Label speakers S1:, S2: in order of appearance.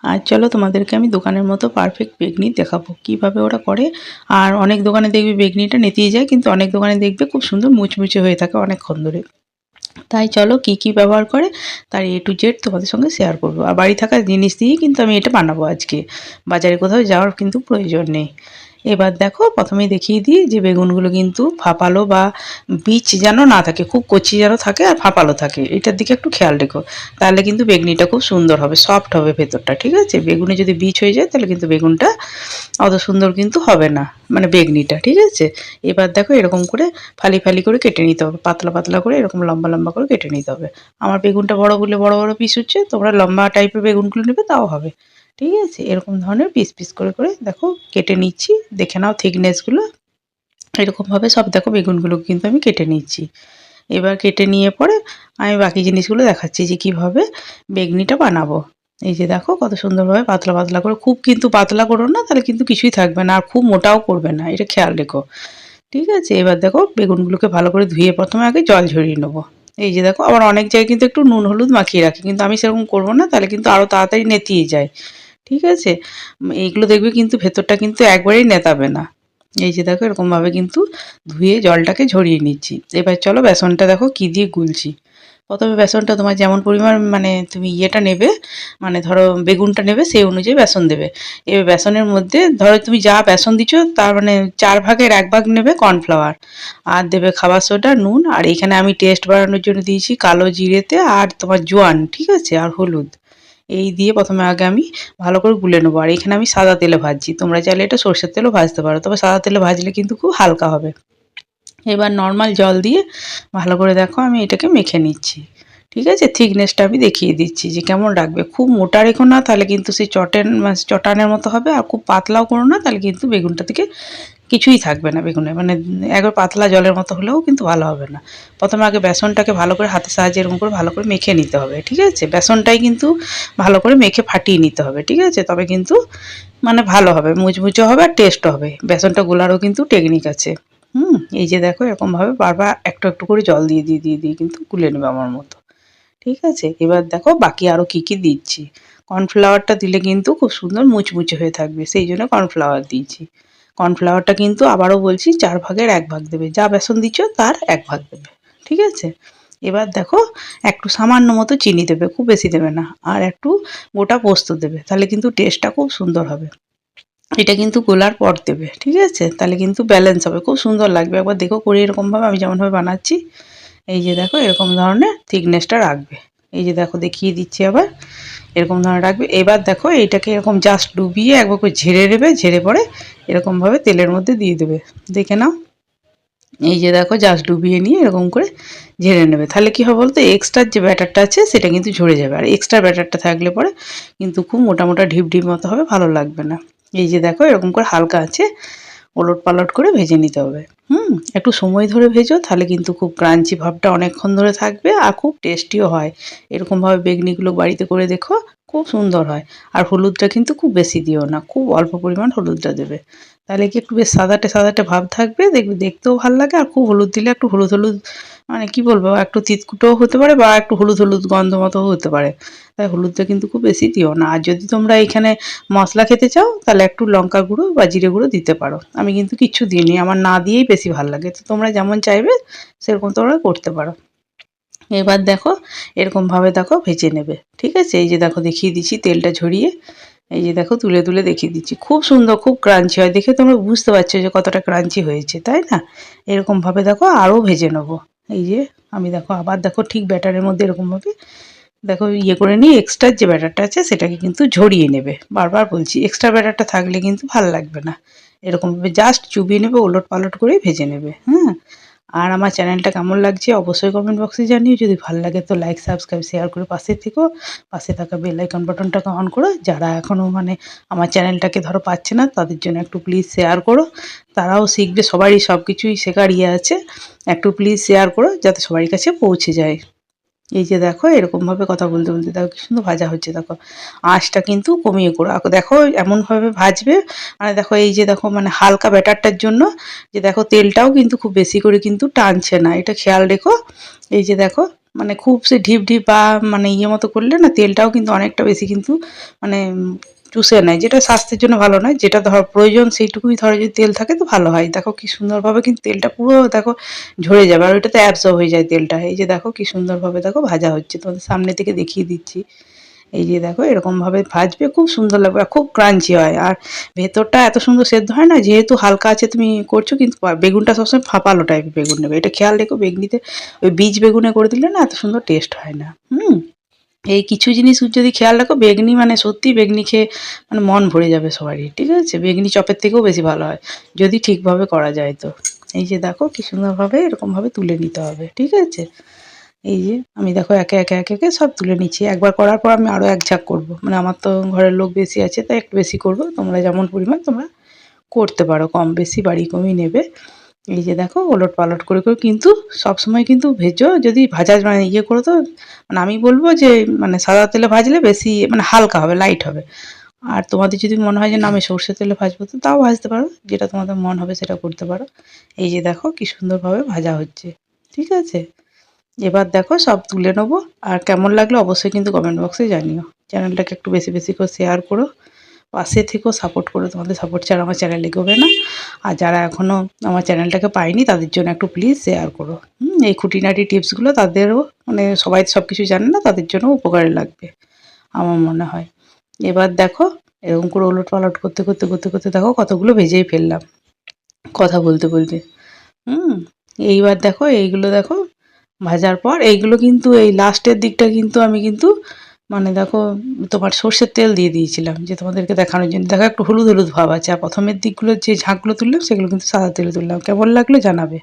S1: আর চলো তোমাদেরকে আমি দোকানের মতো পারফেক্ট বেগনি দেখাবো কিভাবে ওরা করে। আর অনেক দোকানে দেখবে বেগনিটা নেতিয়ে যায়, কিন্তু অনেক দোকানে দেখবে খুব সুন্দর মুচমুচে হয়ে থাকে অনেকক্ষণ ধরে। তাই চলো কি কি ব্যবহার করে তার A to Z তোমাদের সঙ্গে শেয়ার করবো। আর বাড়ি থাকা জিনিস দিয়েই কিন্তু আমি এটা বানাবো আজকে, বাজারে কোথাও যাওয়ার কিন্তু প্রয়োজন নেই। এবার দেখো প্রথমেই দেখিয়ে দিই যে বেগুনগুলো কিন্তু ফাঁপালো বা বীজ যেন না থাকে, খুব কচি যেন থাকে আর ফাঁপালো থাকে, এটার দিকে একটু খেয়াল রেখো। তাহলে কিন্তু বেগুনিটা খুব সুন্দর হবে, সফট হবে ভেতরটা, ঠিক আছে। বেগুনে যদি বীজ হয়ে যায় তাহলে কিন্তু বেগুনটা অত সুন্দর কিন্তু হবে না, মানে বেগনিটা, ঠিক আছে। এবার দেখো এরকম করে ফালি ফালি করে কেটে নিতে হবে, পাতলা পাতলা করে এরকম লম্বা লম্বা করে কেটে নিতে হবে। আমার বেগুনটা বড় বলে বড় বড় পিস হচ্ছে, তোমরা লম্বা টাইপের বেগুনগুলো নেবে তাও হবে, ঠিক আছে। এরকম ধরনের পিস পিস করে করে দেখো কেটে নিচ্ছি, দেখে নাও থিকনেসগুলো। এরকমভাবে সব দেখো বেগুনগুলো কিন্তু আমি কেটে নিচ্ছি। এবার কেটে নিয়ে পরে আমি বাকি জিনিসগুলো দেখাচ্ছি যে কীভাবে বেগনিটা বানাবো। এই যে দেখো কত সুন্দরভাবে পাতলা পাতলা করে, খুব কিন্তু পাতলা করো না তাহলে কিন্তু কিছুই থাকবে না, আর খুব মোটাও করবে না, এটা খেয়াল রেখো, ঠিক আছে। এবার দেখো বেগুনগুলোকে ভালো করে ধুয়ে প্রথমে আগে জল ঝরিয়ে নেবো। এই যে দেখো আবার অনেক জায়গায় কিন্তু একটু নুন হলুদ মাখিয়ে রাখি, কিন্তু আমি সেরকম করবো না, তাহলে কিন্তু আরও তাড়াতাড়ি নেতিয়ে যায়, ঠিক আছে। এইগুলো দেখবে কিন্তু ভেতরটা কিন্তু একবারেই নেতাবে না। এই যে দেখো এরকমভাবে কিন্তু ধুয়ে জলটাকে ঝরিয়ে নিচ্ছি। এবার চলো বেসনটা দেখো কী দিয়ে গুলছি। প্রথমে বেসনটা তোমার যেমন পরিমাণ মানে তুমি ইয়েটা নেবে, মানে ধরো বেগুনটা নেবে সেই অনুযায়ী বেসন দেবে। এবার বেসনের মধ্যে ধরো তুমি যা বেসন দিচ্ছ তার মানে 4 ভাগের 1 ভাগ নেবে কর্নফ্লাওয়ার, আর দেবে খাবার সোডা, নুন, আর এখানে আমি টেস্ট বাড়ানোর জন্য দিয়েছি কালো জিরেতে আর তোমার জোয়ান, ঠিক আছে, আর হলুদ। এই দিয়ে প্রথমে আগে আমি ভালো করে গুলে নেবো। আর এখানে আমি সাদা তেলে ভাজছি, তোমরা চাইলে এটা সর্ষের তেলেও ভাজতে পারো, তবে সাদা তেলে ভাজলে কিন্তু খুব হালকা হবে। এবার নর্মাল জল দিয়ে ভালো করে দেখো আমি এটাকে মেখে নিচ্ছি, ঠিক আছে। থিকনেসটা আমি দেখিয়ে দিচ্ছি যে কেমন রাখবে, খুব মোটা রেখো না তাহলে কিন্তু সেই চটানের মতো হবে, আর খুব পাতলাও করো না তাহলে কিন্তু বেগুনটা থেকে কিছুই থাকবে না বেগুনে, মানে একবার পাতলা জলের মতো হলেও কিন্তু ভালো হবে না। প্রথমে আগে বেসনটাকে ভালো করে হাতের সাহায্যে এরকম করে ভালো করে মেখে নিতে হবে, ঠিক আছে। বেসনটাই কিন্তু ভালো করে মেখে ফাটিয়ে নিতে হবে, ঠিক আছে, তবে কিন্তু মানে ভালো হবে, মুচমুচে হবে আর টেস্ট হবে। বেসনটা গোলারও কিন্তু টেকনিক আছে। এই যে দেখো এরকমভাবে বারবার একটু একটু করে জল দিয়ে কিন্তু গুলে নেবে আমার মতো, ঠিক আছে। এবার দেখো বাকি আরও কী কী দিচ্ছি। কর্নফ্লাওয়ারটা দিলে কিন্তু খুব সুন্দর মুচমুচে হয়ে থাকবে, সেই জন্য কর্নফ্লাওয়ার দিয়েছি। কর্নফ্লাওয়ারটা কিন্তু আবারও বলছি 4 ভাগের 1 ভাগ দেবে, যা বেসন দিচ্ছ তার 1 ভাগ দেবে, ঠিক আছে। এবার দেখো একটু সামান্য মতো চিনি দেবে, খুব বেশি দেবে না, আর একটু গোটা পোস্ত দেবে, তাহলে কিন্তু টেস্টটা খুব সুন্দর হবে। এটা কিন্তু গোলার পর দেবে, ঠিক আছে, তাহলে কিন্তু ব্যালেন্স হবে, খুব সুন্দর লাগবে। একবার দেখো করে এরকমভাবে আমি যেমনভাবে বানাচ্ছি। এই যে দেখো এরকম ধরনের থিকনেসটা রাখবে। এই যে দেখো দেখিয়ে দিচ্ছি আবার, এরকম ধরনের রাখবে। এবার দেখো এইটাকে এরকম জাস্ট ডুবিয়ে একবার করে ঝেড়ে নেবে, ঝেড়ে পরে এরকমভাবে তেলের মধ্যে দিয়ে দেবে, দেখে নাও। এই যে দেখো জাস্ট ডুবিয়ে নিয়ে এরকম করে ঝেড়ে নেবে, তাহলে কী হবে বলতো, এক্সট্রার যে ব্যাটারটা আছে সেটা কিন্তু ঝরে যাবে, আর এক্সট্রা ব্যাটারটা থাকলে পরে কিন্তু খুব মোটা মোটা ঢিপ ঢিপ মতো হবে, ভালো লাগবে না। এই যে দেখো এরকম করে হালকা আছে ওলট পালট করে ভেজে নিতে হবে। একটু সময় ধরে ভেজো, তাহলে কিন্তু খুব ক্রাঞ্চি ভাবটা অনেকক্ষণ ধরে থাকবে আর খুব টেস্টিও হয়। এরকমভাবে বেগনিগুলো বাড়িতে করে দেখো, খুব সুন্দর হয়। আর হলুদটা কিন্তু খুব বেশি দিও না, খুব অল্প পরিমাণ হলুদটা দেবে, তাহলে কি একটু বেশ সাদাটে সাদাটে ভাব থাকবে, দেখবে দেখতেও ভালো লাগে। আর খুব হলুদ দিলে একটু হলুদ হলুদ মানে কি বলবো, একটু তিতকুটোও হতে পারে বা একটু হলুদ হলুদ গন্ধ মতোও হতে পারে, তাই হলুদটা কিন্তু খুব বেশি দিও না। আর যদি তোমরা এখানে মশলা খেতে চাও তাহলে একটু লঙ্কা গুঁড়ো বা জিরে গুঁড়ো দিতে পারো, আমি কিন্তু কিচ্ছু দিইনি, আমার না দিয়েই বেশি ভালো লাগে। তো তোমরা যেমন চাইবে সেরকম তোমরা করতে পারো। এবার দেখো এরকমভাবে দেখো ভেজে নেবে, ঠিক আছে। এই যে দেখো দেখিয়ে দিচ্ছি তেলটা ঝরিয়ে, এই যে দেখো তুলে তুলে দেখিয়ে দিচ্ছি, খুব সুন্দর খুব ক্রাঞ্চি হয়, দেখে তোমরা বুঝতে পারছো যে কতটা ক্রাঞ্চি হয়েছে, তাই না। এরকমভাবে দেখো আরও ভেজে নেবো। এই যে আমি দেখো আবার দেখো ঠিক ব্যাটারের মধ্যে এরকমভাবে দেখো ইয়ে করে নিয়ে এক্সট্রা যে ব্যাটারটা আছে সেটাকে কিন্তু ঝরিয়ে নেবে, বারবার বলছি এক্সট্রা ব্যাটারটা থাকলে কিন্তু ভালো লাগবে না। এরকমভাবে জাস্ট চুবিয়ে নেবে, ওলট পালট করে ভেজে নেবে। আর আমার চ্যানেলটা কেমন লাগছে অবশ্যই কমেন্ট বক্সে জানিও, যদি ভালো লাগে তো লাইক সাবস্ক্রাইব শেয়ার করে পাশে থেকো, পাশে থাকা বেল আইকন বাটনটাকে অন করো। যারা এখনও মানে আমার চ্যানেলটাকে ধরো পাচ্ছে না তাদের জন্য একটু প্লিজ শেয়ার করো, তারাও শিখবে, সবারই সব কিছুই শেখার ইয়ে আছে, একটু প্লিজ শেয়ার করো যাতে সবার কাছে পৌঁছে যায়। এই যে দেখো এরকমভাবে কথা বলতে বলতে দেখো কি সুন্দর ভাজা হচ্ছে, দেখো আঁচটা কিন্তু কমিয়ে করো, দেখো এমনভাবে ভাজবে, মানে দেখো এই যে দেখো মানে হালকা ব্যাটারটার জন্য যে দেখো তেলটাও কিন্তু খুব বেশি করে কিন্তু টানছে না, এটা খেয়াল রেখো। এই যে দেখো মানে খুব সে ঢিপ ঢিপ বা মানে ইয়ে মতো করলে না তেলটাও কিন্তু অনেকটা বেশি কিন্তু মানে চুষে নেয়, যেটা স্বাস্থ্যের জন্য ভালো নয়। যেটা ধর প্রয়োজন সেইটুকুই ধরো যদি তেল থাকে তো ভালো হয়। দেখো কি সুন্দরভাবে কিন্তু তেলটা পুরো দেখো ঝরে যাবে আর ওইটাতে অ্যাবজর্ব হয়ে যায় তেলটা। এই যে দেখো কি সুন্দরভাবে দেখো ভাজা হচ্ছে, তোমাদের সামনে থেকে দেখিয়ে দিচ্ছি। এই যে দেখো এরকমভাবে ভাজবে, খুব সুন্দর লাগবে আর খুব ক্রাঞ্চি হয়। আর ভেতরটা এত সুন্দর সেদ্ধ হয় না, যেহেতু হালকা আছে তুমি করছো, কিন্তু বেগুনটা সবসময় ফাঁপালো টাইপের বেগুন নেবে, এটা খেয়াল রেখো। বেগনিতে ওই বীজ বেগুনে করে দিলে না এত সুন্দর টেস্ট হয় না। এই কিছু জিনিস যদি খেয়াল রাখো, বেগনি মানে সত্যি বেগনি খেয়ে মানে মন ভরে যাবে সবারই, ঠিক আছে? বেগনি চপের থেকেও বেশি ভালো হয় যদি ঠিকভাবে করা যায় তো। এই যে দেখো কি সুন্দরভাবে এরকমভাবে তুলে নিতে হবে, ঠিক আছে? এই যে আমি দেখো একে একে একে একে সব তুলে নিচ্ছি। একবার করার পর আমি আরও এক ঝাঁক করবো, মানে আমার তো ঘরের লোক বেশি আছে তাই একটু বেশি করবো। তোমরা যেমন পরিমাণ তোমরা করতে পারো, কম বেশি বাড়ি কমই নেবে। এই যে দেখো ওলট পালট করে করে কিন্তু সবসময় কিন্তু ভেজো, যদি ভাজা মানে ইয়ে করো তো মানে আমি বলবো যে মানে সাদা তেলে ভাজলে বেশি মানে হালকা হবে, লাইট হবে। আর তোমাদের যদি মনে হয় যে না আমি সর্ষের তেলে ভাজবো তো তাও ভাজতে পারো, যেটা তোমাদের মন হবে সেটা করতে পারো। এই যে দেখো কি সুন্দরভাবে ভাজা হচ্ছে, ঠিক আছে? এবার দেখো সব তুলে নেবো। আর কেমন লাগলো অবশ্যই কিন্তু কমেন্ট বক্সে জানিও। চ্যানেলটাকে একটু বেশি বেশি করে শেয়ার করো, পাশে থেকেও সাপোর্ট করো, তোমাদের সাপোর্ট ছাড়া আমার চ্যানেল এগোবে না। আর যারা এখনও আমার চ্যানেলটাকে পায়নি তাদের জন্য একটু প্লিজ শেয়ার করো। এই খুঁটিনাটি টিপসগুলো তাদেরও মানে সবাই সব কিছু জানে না, তাদের জন্য উপকারে লাগবে আমার মনে হয়। এবার দেখো এরকম করে ওলট পালট করতে করতে করতে করতে দেখো কতগুলো ভেজেই ফেললাম কথা বলতে বলতে। হুম এইবার দেখো এইগুলো দেখো ভাজার পর এইগুলো কিন্তু এই লাস্টের দিকটা কিন্তু আমি কিন্তু মানে দেখো তোমার সর্ষের তেল দিয়ে দিয়েছিলাম যে তোমাদেরকে দেখানোর জন্য। দেখো একটু হলুদ হলুদ ভাব আছে। আর প্রথমের দিকগুলো যে ঝাঁকগুলো তুললাম সেগুলো কিন্তু সাদা তেলে তুললাম। কেমন লাগলো জানাবে।